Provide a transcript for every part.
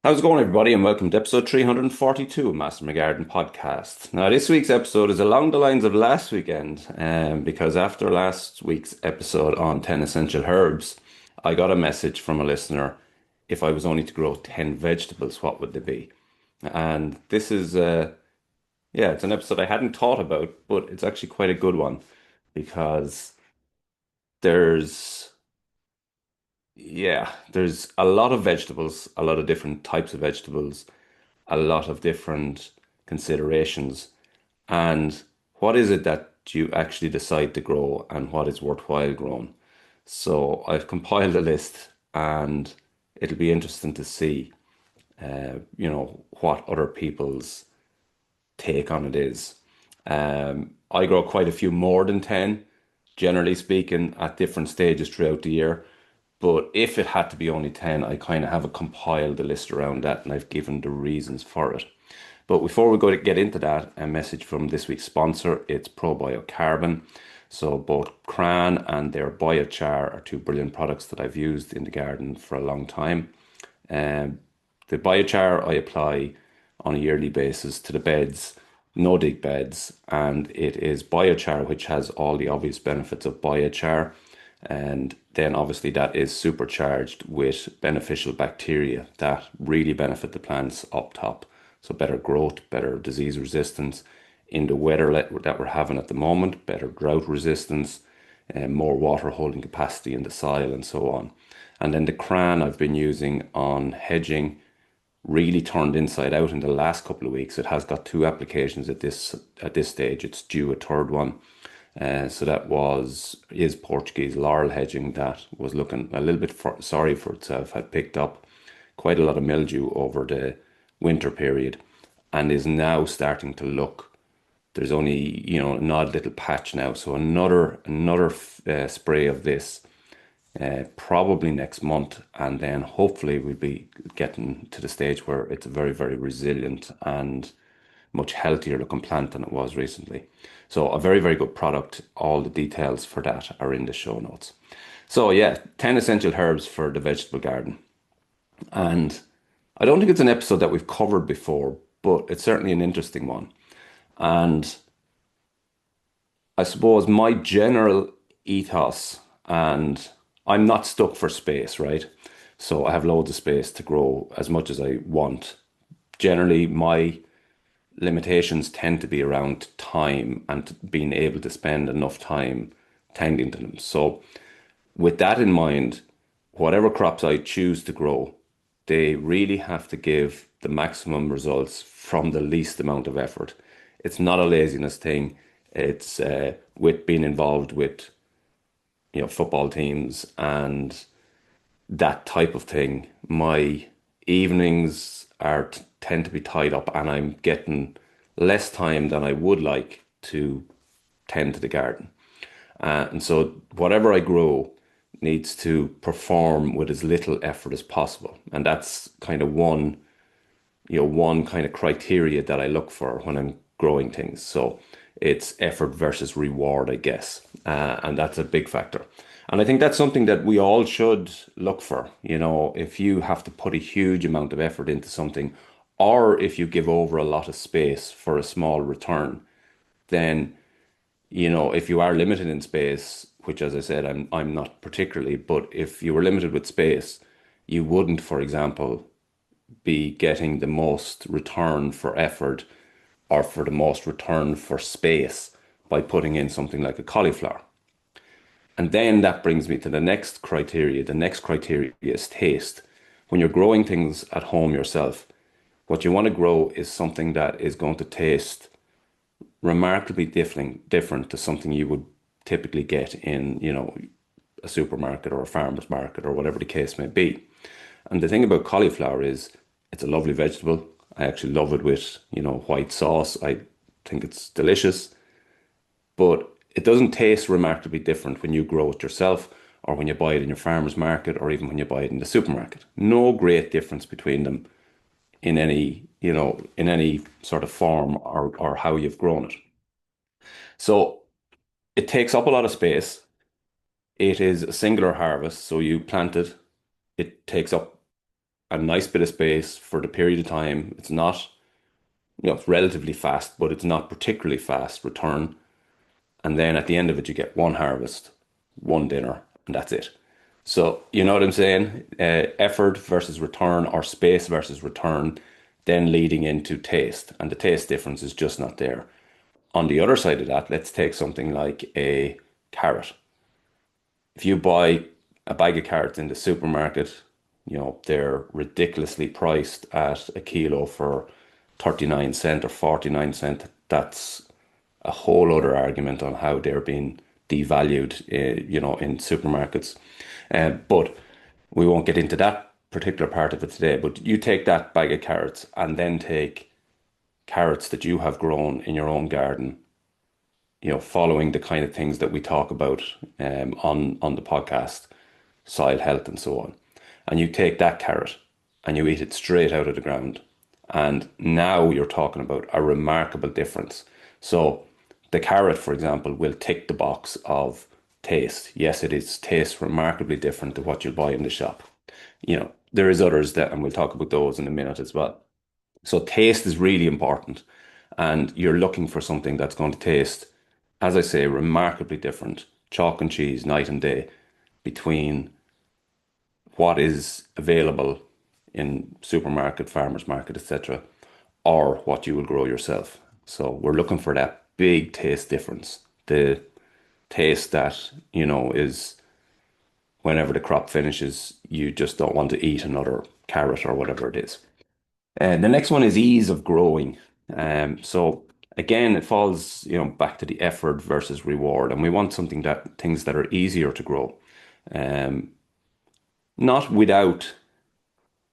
How's it going, everybody, and welcome to episode 342 of Master My Garden podcast. Now, this week's episode is along the lines of last weekend, because after last week's episode on 10 essential herbs, I got a message from a listener. If I was only to grow 10 vegetables, what would they be? And this is, yeah, it's an episode I hadn't thought about, but it's actually quite a good one because there's there's a lot of vegetables, a lot of different types of vegetables, a lot of different considerations. And what is it that you actually decide to grow and what is worthwhile grown? So I've compiled a list and it'll be interesting to see, what other people's take on it is. I grow quite a few more than 10, generally speaking, at different stages throughout the year. But if it had to be only 10, I kind of have a compiled a list around that and I've given the reasons for it. But before we go to get into that, a message from this week's sponsor. It's ProBioCarbon. So both Cran and their biochar are two brilliant products that I've used in the garden for a long time. Um, the biochar I apply on a yearly basis to the beds, no dig beds, and it is biochar which has all the obvious benefits of biochar. And then obviously that is supercharged with beneficial bacteria that really benefit the plants up top. So better growth, better disease resistance in the weather that we're having at the moment, better drought resistance, and more water holding capacity in the soil and so on. And then the cran I've been using on hedging really turned inside out in the last couple of weeks. It has got two applications at this stage. It's due a third one. So that was his Portuguese laurel hedging that was looking a little bit sorry for itself, had picked up quite a lot of mildew over the winter period and is now starting to look. There's only, an odd little patch now. So another spray of this probably next month, and then hopefully we'll be getting to the stage where it's a very, very resilient and much healthier looking plant than it was recently. So a very, very good product. All the details for that are in the show notes. So yeah, 10 essential herbs for the vegetable garden. And I don't think it's an episode that we've covered before, but it's certainly an interesting one. And I suppose my general ethos, and I'm not stuck for space, right? So I have loads of space to grow as much as I want. Generally, my limitations tend to be around time and being able to spend enough time tending to them. So, with that in mind, whatever crops I choose to grow, they really have to give the maximum results from the least amount of effort. It's not a laziness thing. It's with being involved with football teams and that type of thing. My evenings tend to be tied up, and I'm getting less time than I would like to tend to the garden. And so whatever I grow needs to perform with as little effort as possible. And that's kind of one kind of criteria that I look for when I'm growing things. So it's effort versus reward, I guess. And that's a big factor. And I think that's something that we all should look for. If you have to put a huge amount of effort into something, or if you give over a lot of space for a small return, then, if you are limited in space, which as I said, I'm not particularly, but if you were limited with space, you wouldn't, for example, be getting the most return for effort or for the most return for space by putting in something like a cauliflower. And then that brings me to the next criteria. The next criteria is taste. When you're growing things at home yourself, what you want to grow is something that is going to taste remarkably different to something you would typically get in, a supermarket or a farmer's market or whatever the case may be. And the thing about cauliflower is it's a lovely vegetable. I actually love it with, white sauce. I think it's delicious, but it doesn't taste remarkably different when you grow it yourself or when you buy it in your farmer's market or even when you buy it in the supermarket. No great difference between them in any sort of form or how you've grown it. So it takes up a lot of space. It is a singular harvest, so you plant it, it takes up a nice bit of space for the period of time. It's not, it's relatively fast, but it's not particularly fast return. And then at the end of it, you get one harvest, one dinner, and that's it. So, you know what I'm saying? Effort versus return, or space versus return, then leading into taste. And the taste difference is just not there. On the other side of that, let's take something like a carrot. If you buy a bag of carrots in the supermarket, they're ridiculously priced at a kilo for 39 cent or 49 cent. That's a whole other argument on how they're being devalued, in supermarkets. But we won't get into that particular part of it today. But you take that bag of carrots and then take carrots that you have grown in your own garden, following the kind of things that we talk about on the podcast, soil health and so on. And you take that carrot and you eat it straight out of the ground. And now you're talking about a remarkable difference. So the carrot, for example, will tick the box of taste. Yes, it is tastes remarkably different to what you'll buy in the shop. There is others that, and we'll talk about those in a minute as well. So taste is really important, and you're looking for something that's going to taste, as I say, remarkably different, chalk and cheese, night and day, between what is available in supermarket, farmers market, etc., or what you will grow yourself. So we're looking for that big taste difference, the taste that, is whenever the crop finishes, you just don't want to eat another carrot or whatever it is. And the next one is ease of growing. So again, it falls, back to the effort versus reward, and we want things that are easier to grow. Um, Not without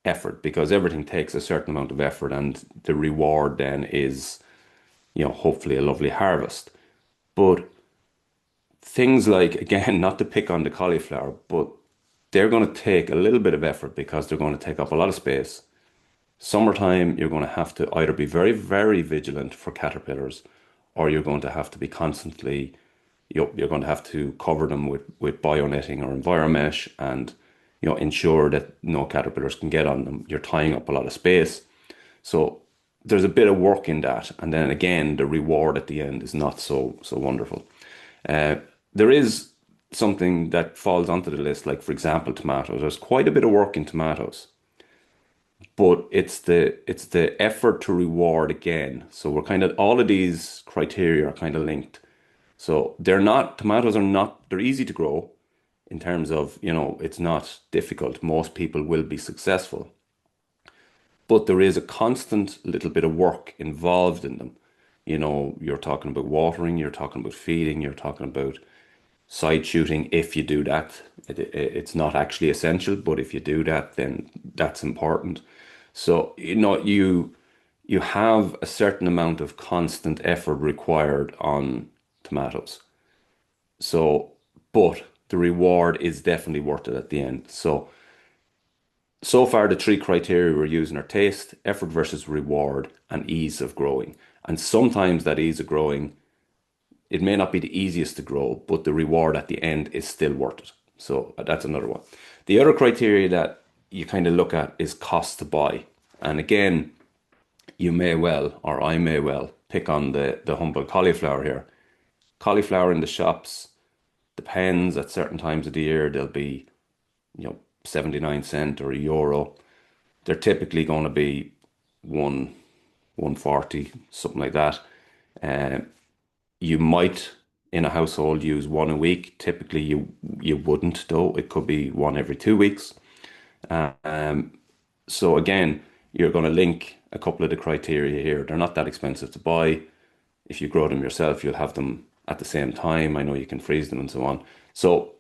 effort, because everything takes a certain amount of effort, and the reward then is, hopefully a lovely harvest. But things like, again, not to pick on the cauliflower, but they're going to take a little bit of effort because they're going to take up a lot of space. Summertime, you're going to have to either be very, very vigilant for caterpillars, or you're going to have to be constantly, you're going to have to cover them with bio-netting or enviromesh, and ensure that no caterpillars can get on them. You're tying up a lot of space. So there's a bit of work in that. And then again, the reward at the end is not so wonderful. There is something that falls onto the list, like for example, tomatoes. There's quite a bit of work in tomatoes, but it's the effort to reward again. So we're kind of, all of these criteria are kind of linked. So tomatoes are not, they're easy to grow in terms of, it's not difficult. Most people will be successful, but there is a constant little bit of work involved in them. You're talking about watering, you're talking about feeding, you're talking about side shooting. If you do that, it's not actually essential, but if you do that, then that's important. So, you have a certain amount of constant effort required on tomatoes. So, but the reward is definitely worth it at the end. So far, the three criteria we're using are taste, effort versus reward, and ease of growing. And sometimes that ease of growing, it may not be the easiest to grow, but the reward at the end is still worth it. So that's another one. The other criteria that you kind of look at is cost to buy. And again, you may well, or I may well, pick on the humble cauliflower here. Cauliflower in the shops depends, at certain times of the year, they'll be, 79 cent or €1. They're typically going to be 140, something like that. Uh, you might in a household use one a week. Typically you wouldn't, though. It could be one every 2 weeks. Um, so again, you're going to link a couple of the criteria here. They're not that expensive to buy. If you grow them yourself, you'll have them at the same time. I know you can freeze them and so on. So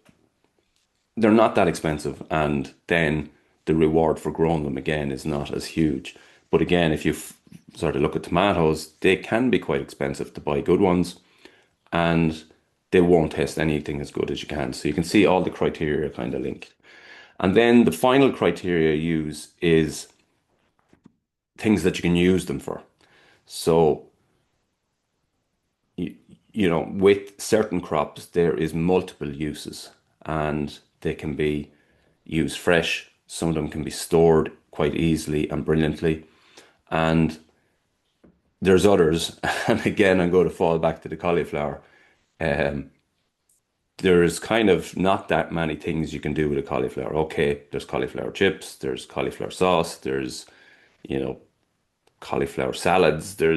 they're not that expensive, and then the reward for growing them again is not as huge. But again, if you sort of look at tomatoes, they can be quite expensive to buy good ones, and they won't taste anything as good as you can. So you can see all the criteria kind of linked. And then the final criteria I use is things that you can use them for. So, with certain crops, there is multiple uses, and they can be used fresh. Some of them can be stored quite easily and brilliantly. And there's others, and again, I'm going to fall back to the cauliflower. Um, there's kind of not that many things you can do with a cauliflower. Okay, there's cauliflower chips, there's cauliflower sauce, there's, you know, cauliflower salads. There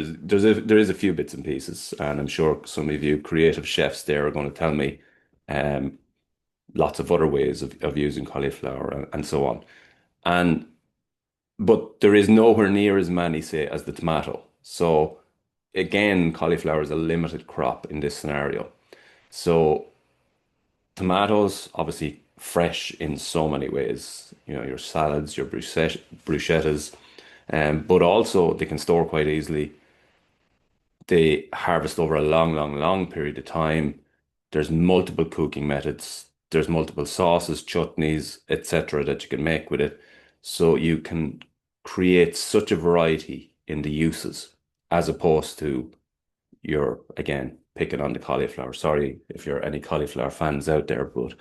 is a few bits and pieces, and I'm sure some of you creative chefs there are going to tell me um, lots of other ways of using cauliflower and so on. And but there is nowhere near as many, say, as the tomato. So again, cauliflower is a limited crop in this scenario. So tomatoes, obviously fresh in so many ways. You know, your salads, your bruschettas, but also they can store quite easily. They harvest over a long, long, long period of time. There's multiple cooking methods. There's multiple sauces, chutneys, etc. that you can make with it. So you can create such a variety in the uses as opposed to you're again picking on the cauliflower. Sorry if you're any cauliflower fans out there, but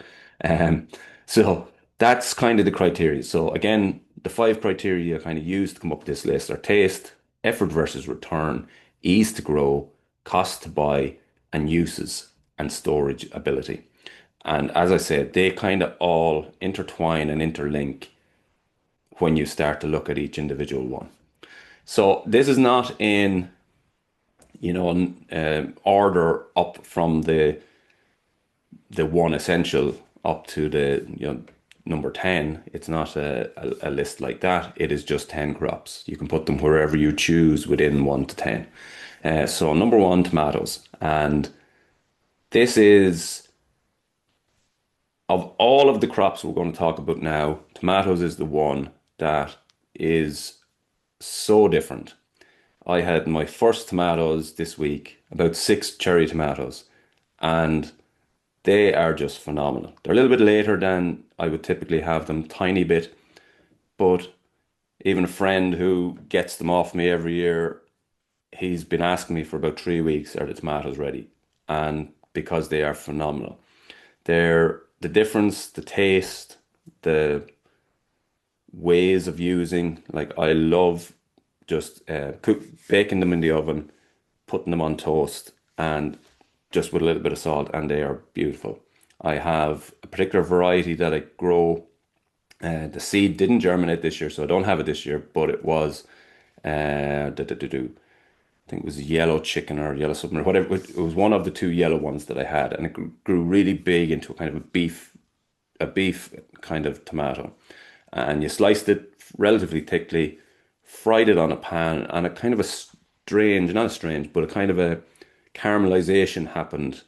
um, so that's kind of the criteria. So again, the five criteria I kind of used to come up with this list are taste, effort versus return, ease to grow, cost to buy, and uses and storage ability. And as I said, they kind of all intertwine and interlink when you start to look at each individual one. So this is not in order up from the one essential up to the number 10. It's not a list like that. It is just 10 crops. You can put them wherever you choose within 1 to 10. So number one, tomatoes. And this is, of all of the crops we're going to talk about now, tomatoes is the one that is so different. I had my first tomatoes this week, about six cherry tomatoes, and they are just phenomenal. They're a little bit later than I would typically have them, tiny bit, but even a friend who gets them off me every year, he's been asking me for about 3 weeks, are the tomatoes ready? And because they are phenomenal. They're the difference, the taste, the ways of using, like I love just baking them in the oven, putting them on toast, and just with a little bit of salt, and they are beautiful. I have a particular variety that I grow. The seed didn't germinate this year, so I don't have it this year, but it was, I think it was yellow chicken or yellow something or whatever. It was one of the two yellow ones that I had, and it grew really big into a kind of a beef kind of tomato. And you sliced it relatively thickly, fried it on a pan, and a kind of a strange, not a strange, but a kind of a caramelization happened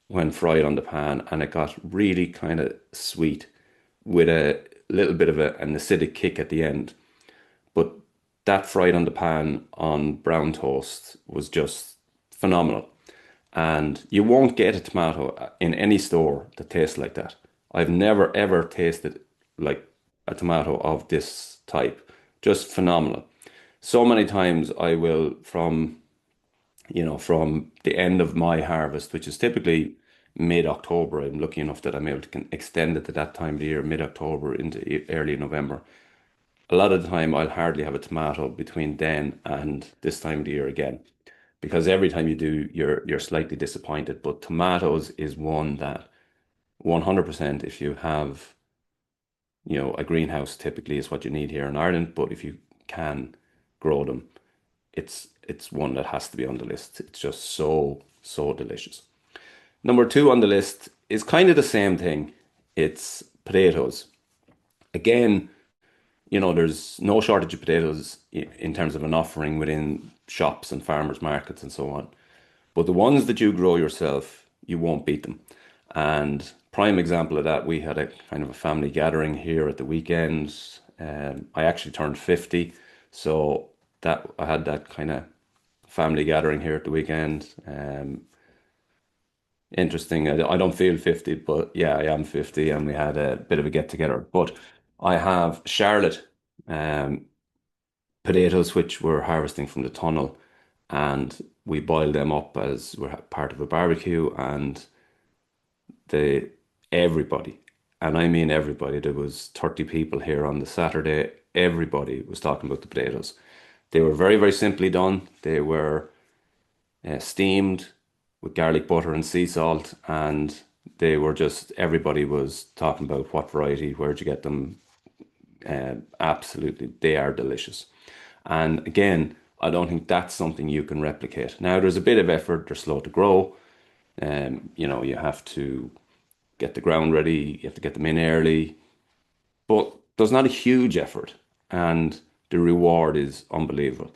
when fried on the pan, and it got really kind of sweet with a little bit of an acidic kick at the end. But that fried on the pan on brown toast was just phenomenal. And you won't get a tomato in any store that tastes like that. I've never ever tasted like a tomato of this type. Just phenomenal. So many times I will, from the end of my harvest, which is typically mid-October, I'm lucky enough that I'm able to extend it to that time of the year, mid-October into early November. A lot of the time I'll hardly have a tomato between then and this time of the year again. Because every time you do, you're slightly disappointed. But tomatoes is one that 100% if you have, a greenhouse typically is what you need here in Ireland, but if you can grow them, it's one that has to be on the list. It's just so, so delicious. Number two on the list is kind of the same thing. It's potatoes. Again, there's no shortage of potatoes in terms of an offering within shops and farmers markets and so on. But the ones that you grow yourself, you won't beat them. And prime example of that, we had a kind of a family gathering here at the weekend. I actually turned 50, so that I had that kind of family gathering here at the weekend. Interesting. I don't feel 50, but yeah, I am 50, and we had a bit of a get together. But I have Charlotte um, potatoes, which we're harvesting from the tunnel, and we boil them up as we're part of a barbecue, and the everybody and I mean everybody. There was 30 people here on the Saturday. Everybody was talking about the potatoes. They were very, very simply done. They were steamed with garlic butter and sea salt, and they were just everybody was talking about what variety, where'd you get them. Absolutely, they are delicious. And again, I don't think that's something you can replicate. Now, there's a bit of effort, they're slow to grow. You have to get the ground ready, you have to get them in early, but there's not a huge effort, and the reward is unbelievable.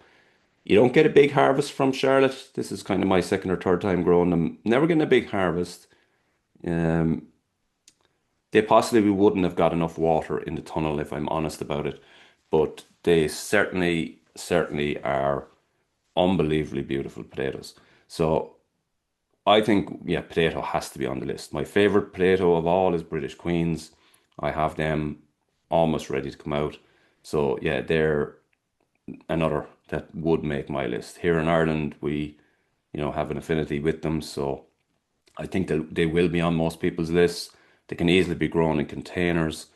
You don't get a big harvest from Charlotte. This is kind of my second or third time growing them. Never getting a big harvest. Um, they possibly wouldn't have got enough water in the tunnel if I'm honest about it, but they certainly are unbelievably beautiful potatoes. So I think, yeah, potato has to be on the list. My favorite potato of all is British Queens. I have them almost ready to come out. So yeah, they're another that would make my list. Here in Ireland, we, have an affinity with them, so I think that they will be on most people's lists. They can easily be grown in containers.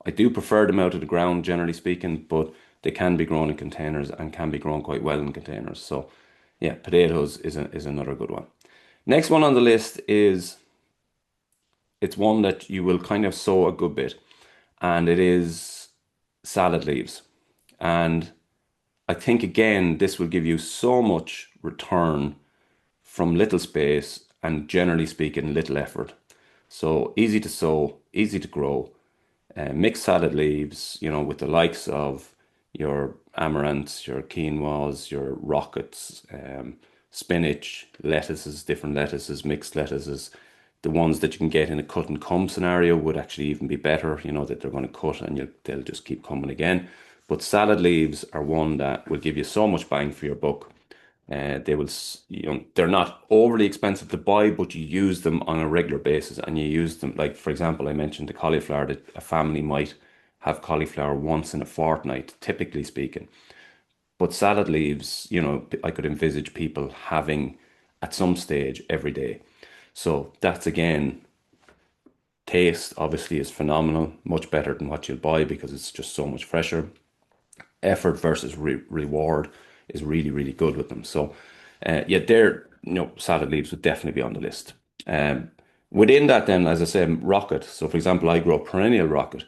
I do prefer them out of the ground, generally speaking, but they can be grown in containers and can be grown quite well in containers. So, yeah, potatoes is another good one. Next one on the list is it's one that you will kind of sow a good bit, and it is salad leaves. And I think again, this will give you so much return from little space and generally speaking, little effort. So easy to sow, easy to grow. Mixed salad leaves, with the likes of your amaranths, your quinoas, your rockets, spinach, lettuces, different lettuces, mixed lettuces. The ones that you can get in a cut and come scenario would actually even be better, that they're going to cut and they'll just keep coming again. But salad leaves are one that will give you so much bang for your buck. They will, they're not overly expensive to buy, but you use them on a regular basis and you use them, like, for example, I mentioned the cauliflower, that a family might have cauliflower once in a fortnight, typically speaking. But salad leaves, I could envisage people having at some stage every day. So that's again, taste obviously is phenomenal, much better than what you'll buy because it's just so much fresher. Effort versus reward is really, really good with them. So, yeah, they're, salad leaves would definitely be on the list. Within that, then, as I said, rocket. So, for example, I grow perennial rocket.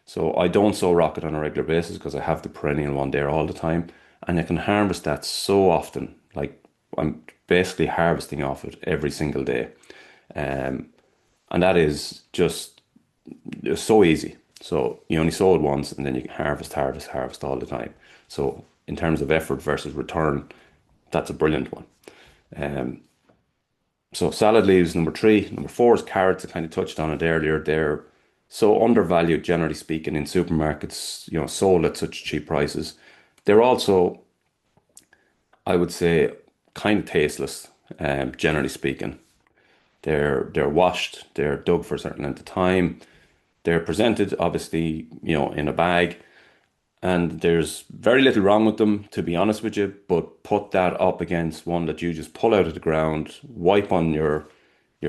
So, I don't sow rocket on a regular basis because I have the perennial one there all the time. And I can harvest that so often. Like, I'm basically harvesting off it every single day. Um, and that is just it's so easy. So you only sow it once and then you can harvest, harvest, harvest all the time. So in terms of effort versus return, that's a brilliant one. Um, so salad leaves number three. Number four is carrots. I kind of touched on it earlier. They're so undervalued, generally speaking, in supermarkets, sold at such cheap prices. They're also, I would say, kind of tasteless, generally speaking. They're washed, they're dug for a certain length of time. They're presented, obviously, in a bag, and there's very little wrong with them, to be honest with you. But put that up against one that you just pull out of the ground, wipe on your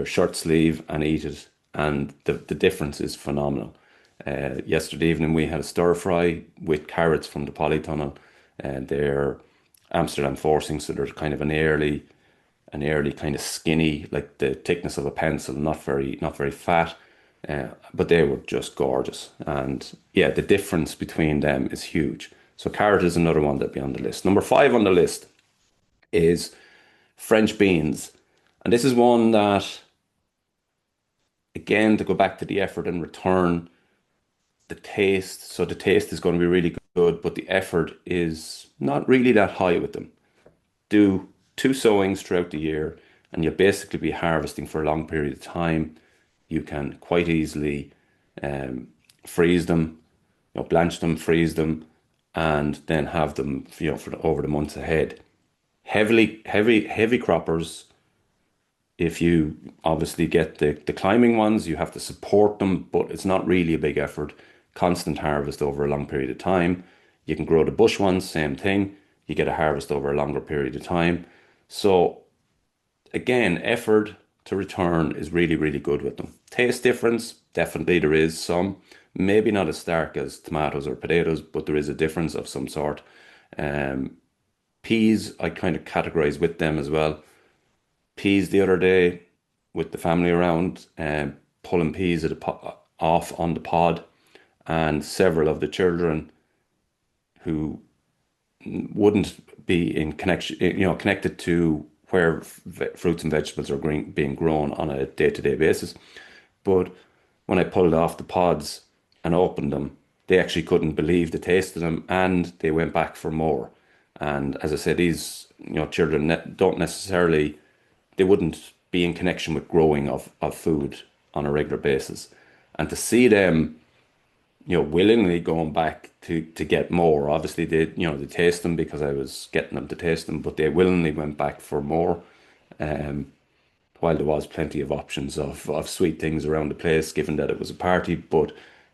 shirt sleeve, and eat it, and the difference is phenomenal. Yesterday evening we had a stir fry with carrots from the polytunnel, and they're Amsterdam forcing, so they're kind of an early kind of skinny, like the thickness of a pencil, not very fat. But they were just gorgeous. And yeah, the difference between them is huge. So carrot is another one that'd be on the list. Number five on the list is French beans. And this is one that, again, to go back to the effort and return, the taste. So the taste is going to be really good, but the effort is not really that high with them. Do two sowings throughout the year, and you'll basically be harvesting for a long period of time. You can quite easily freeze them, blanch them, freeze them, and then have them, over the months ahead. Heavy croppers. If you obviously get the climbing ones, you have to support them, but it's not really a big effort. Constant harvest over a long period of time. You can grow the bush ones, same thing. You get a harvest over a longer period of time. So again, effort, to return is really, really good with them. Taste difference, definitely there is some. Maybe not as stark as tomatoes or potatoes, but there is a difference of some sort. Um, Peas, I kind of categorize with them as well. Peas the other day with the family around, pulling peas off on the pod, and several of the children who wouldn't be in connection, connected to where fruits and vegetables are being grown on a day-to-day basis. But when I pulled off the pods and opened them, they actually couldn't believe the taste of them, and they went back for more. And as I said, these children don't necessarily, they wouldn't be in connection with growing of food on a regular basis. And to see them, willingly going back to get more. Obviously, they taste them because I was getting them to taste them, but they willingly went back for more. Um, while there was plenty of options of sweet things around the place, given that it was a party. But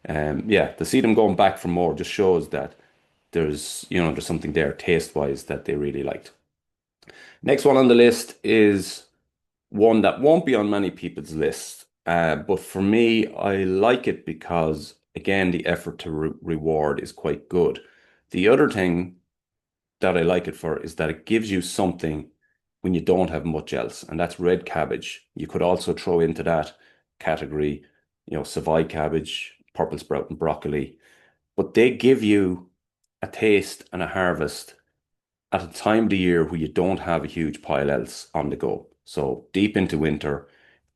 yeah, to see them going back for more just shows that there's something there taste wise that they really liked. Next one on the list is one that won't be on many people's list. But for me, I like it because, again, the effort to reward is quite good. The other thing that I like it for is that it gives you something when you don't have much else, and that's red cabbage. You could also throw into that category, Savoy cabbage, purple sprout, and broccoli, but they give you a taste and a harvest at a time of the year where you don't have a huge pile else on the go. So deep into winter,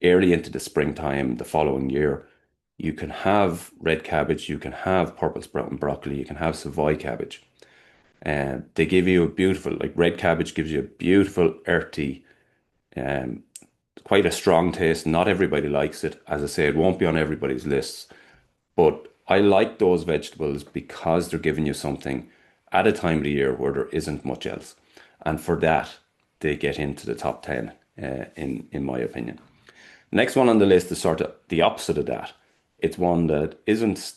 early into the springtime, the following year, you can have red cabbage, you can have purple sprout and broccoli, you can have Savoy cabbage. And they give you a beautiful, like red cabbage gives you a beautiful, earthy, um, quite a strong taste. Not everybody likes it. As I say, it won't be on everybody's lists. But I like those vegetables because they're giving you something at a time of the year where there isn't much else. And for that, they get into the top 10, in my opinion. Next one on the list is sort of the opposite of that. It's one that isn't,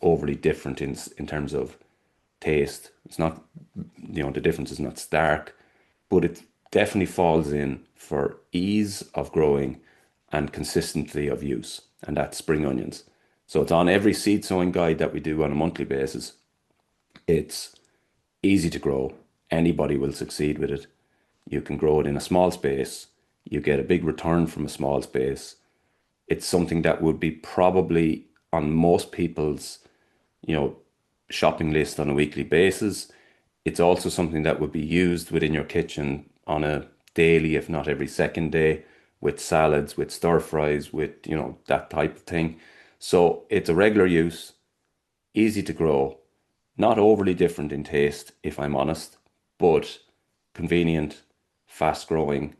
overly different in terms of taste. It's not, the difference is not stark, but it definitely falls in for ease of growing and consistency of use, and that's spring onions. So it's on every seed sowing guide that we do on a monthly basis. It's easy to grow. Anybody will succeed with it. You can grow it in a small space. You get a big return from a small space. It's something that would be probably on most people's, you know, shopping list on a weekly basis. It's also something that would be used within your kitchen on a daily, if not every second day, with salads, with stir fries, with, that type of thing. So it's a regular use, easy to grow, not overly different in taste, if I'm honest, but convenient, fast growing,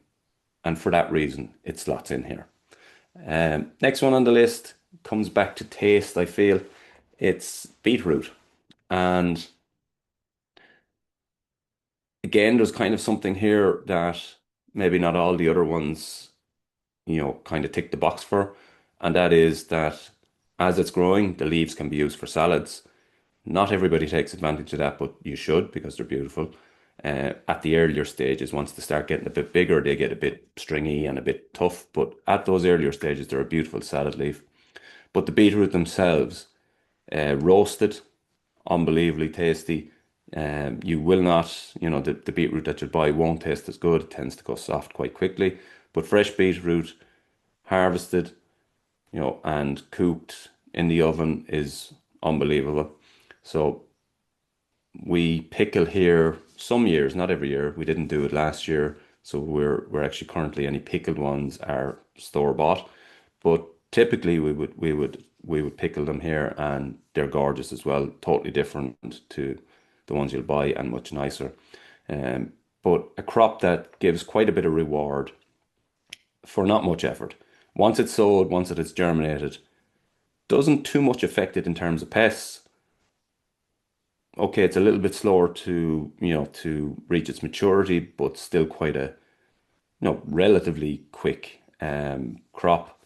and for that reason, it slots in here. Next one on the list comes back to taste, I feel. It's beetroot. And again, there's kind of something here that maybe not all the other ones, kind of tick the box for. And that is that as it's growing, the leaves can be used for salads. Not everybody takes advantage of that, but you should because they're beautiful. At the earlier stages, once they start getting a bit bigger, they get a bit stringy and a bit tough. But at those earlier stages, they're a beautiful salad leaf. But the beetroot themselves, roasted, unbelievably tasty. You will not, the beetroot that you buy won't taste as good. It tends to go soft quite quickly. But fresh beetroot, harvested, and cooked in the oven is unbelievable. So we pickle here some years, not every year. We didn't do it last year, so we're actually currently any pickled ones are store bought. But typically we would pickle them here, and they're gorgeous as well. Totally different to the ones you'll buy and much nicer. But a crop that gives quite a bit of reward for not much effort. Once it's sowed, once it is germinated, doesn't too much affect it in terms of pests. Okay, it's a little bit slower to reach its maturity, but still quite a relatively quick crop.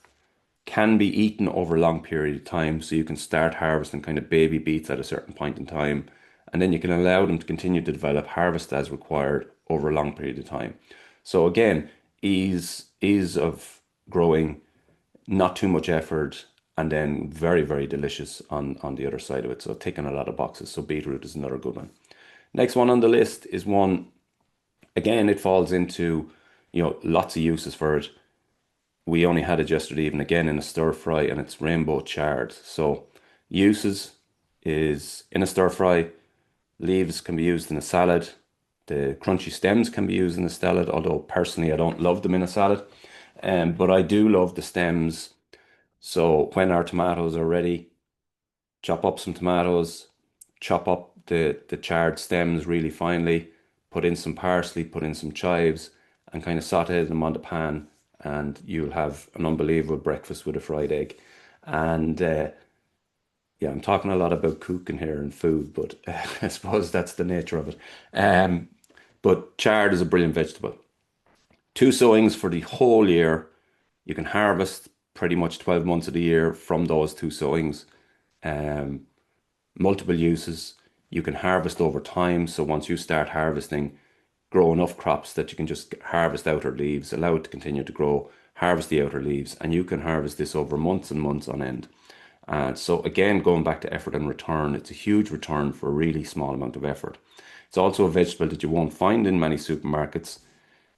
Can be eaten over a long period of time, so you can start harvesting kind of baby beets at a certain point in time, and then you can allow them to continue to develop, harvest as required over a long period of time. So again, ease of growing, not too much effort, and then very, very delicious on the other side of it. So ticking a lot of boxes. So beetroot is another good one. Next one on the list is one, again, it falls into, lots of uses for it. We only had it yesterday even again in a stir fry, and it's rainbow chard. So uses is in a stir fry, leaves can be used in a salad. The crunchy stems can be used in a salad, although personally I don't love them in a salad. But I do love the stems. So when our tomatoes are ready, chop up some tomatoes, chop up the charred stems really finely, put in some parsley, put in some chives, and kind of saute them on the pan, and you'll have an unbelievable breakfast with a fried egg. And yeah, I'm talking a lot about cooking here and food, but I suppose that's the nature of it. Um, but chard is a brilliant vegetable. Two sowings for the whole year. You can harvest pretty much 12 months of the year from those two sowings. Um, Multiple uses. You can harvest over time. So once you start harvesting, grow enough crops that you can just harvest outer leaves, allow it to continue to grow, harvest the outer leaves, and you can harvest this over months and months on end. And so again, going back to effort and return, it's a huge return for a really small amount of effort. It's also a vegetable that you won't find in many supermarkets.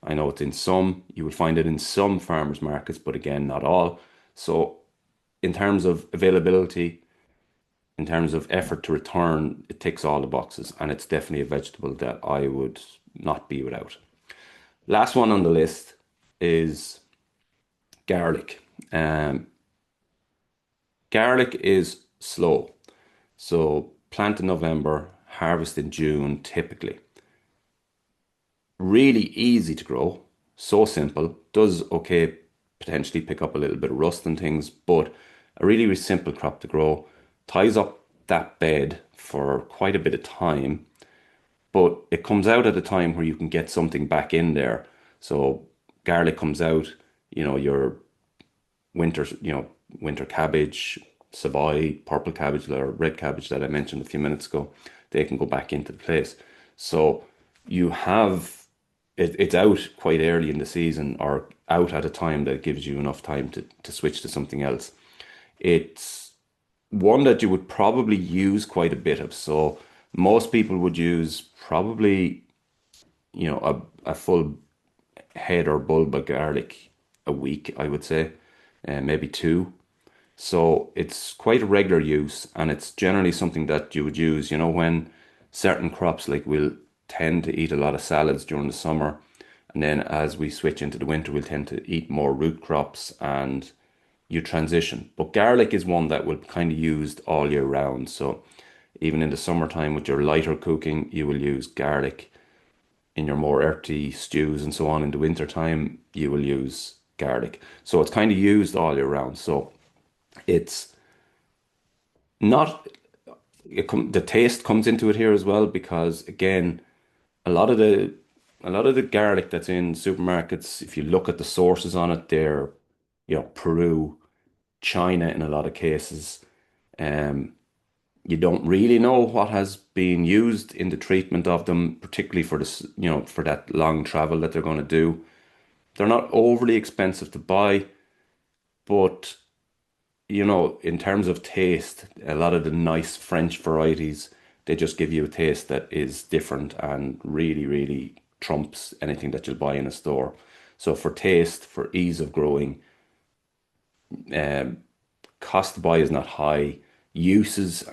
I know it's in some, you will find it in some farmers markets, but again, not all. So in terms of availability, in terms of effort to return, it ticks all the boxes, and it's definitely a vegetable that I would not be without. Last one on the list is garlic. Garlic is slow. So plant in November, harvest in June typically. Really easy to grow, so simple. Does okay, potentially pick up a little bit of rust and things, but a really, really simple crop to grow. Ties up that bed for quite a bit of time, but it comes out at a time where you can get something back in there. So garlic comes out, your winter, winter cabbage, Savoy, purple cabbage or red cabbage that I mentioned a few minutes ago, they can go back into the place. So you have it's out quite early in the season or out at a time that gives you enough time to switch to something else. It's one that you would probably use quite a bit of. So most people would use probably, a full head or bulb of garlic a week, I would say, and maybe two. So it's quite a regular use, and it's generally something that you would use, when certain crops, like we'll tend to eat a lot of salads during the summer, and then as we switch into the winter, we'll tend to eat more root crops and you transition. But garlic is one that will kind of used all year round. So even in the summertime with your lighter cooking, you will use garlic. In your more earthy stews and so on in the winter time, you will use garlic. So it's kind of used all year round. So it's not the taste comes into it here as well because again, a lot of the a lot of the garlic that's in supermarkets, if you look at the sources on it, they're Peru, China in a lot of cases. Um, you don't really know what has been used in the treatment of them, particularly for this, for that long travel that they're going to do. They're not overly expensive to buy, but in terms of taste, a lot of the nice French varieties, they just give you a taste that is different and really, really trumps anything that you'll buy in a store. So for taste, for ease of growing, um, cost to buy is not high. Uses,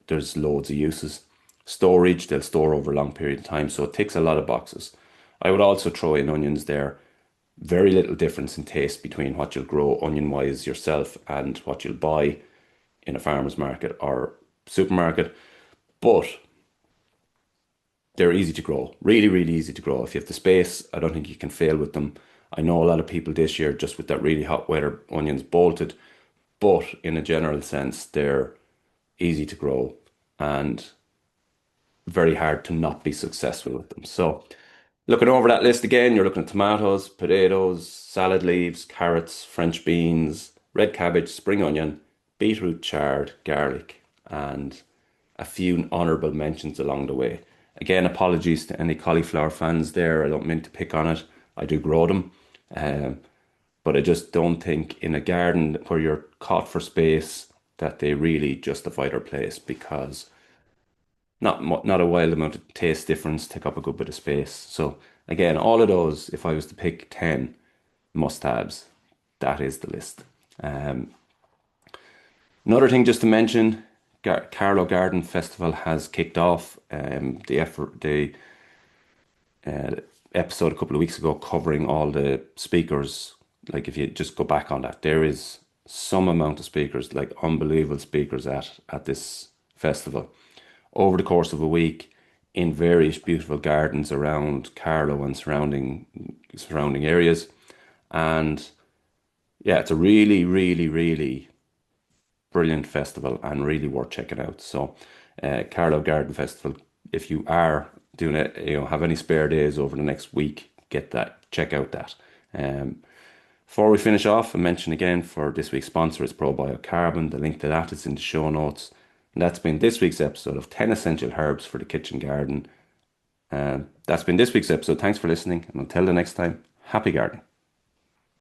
there's loads of uses. Storage, they'll store over a long period of time, so it ticks a lot of boxes. I would also throw in onions there. Very little difference in taste between what you'll grow onion wise yourself and what you'll buy in a farmer's market or supermarket. But they're easy to grow, really, really easy to grow. If you have the space, I don't think you can fail with them. I know a lot of people this year, just with that really hot weather, onions bolted, but in a general sense, they're easy to grow and very hard to not be successful with them. So, looking over that list again, you're looking at tomatoes, potatoes, salad leaves, carrots, French beans, red cabbage, spring onion, beetroot, chard, garlic, and a few honourable mentions along the way. Again, apologies to any cauliflower fans there. I don't mean to pick on it. I do grow them. Um, But I just don't think in a garden where you're caught for space that they really justify their place because not a wild amount of taste difference, take up a good bit of space. So again, all of those, if I was to pick 10 must-haves, that is the list. Um, Another thing just to mention, Carlow Garden Festival has kicked off. The episode a couple of weeks ago covering all the speakers. Like if you just go back on that, there is some amount of speakers, like unbelievable speakers at this festival over the course of a week in various beautiful gardens around Carlow and surrounding areas. And yeah, it's a really, really, really brilliant festival and really worth checking out. So, Carlow Garden Festival, if you are doing it, have any spare days over the next week, check out that. Um, Before we finish off, I mention again for this week's sponsor is ProBioCarbon. The link to that is in the show notes. And that's been this week's episode of 10 Essential Herbs for the Kitchen Garden. That's been this week's episode. Thanks for listening. And until the next time, happy gardening.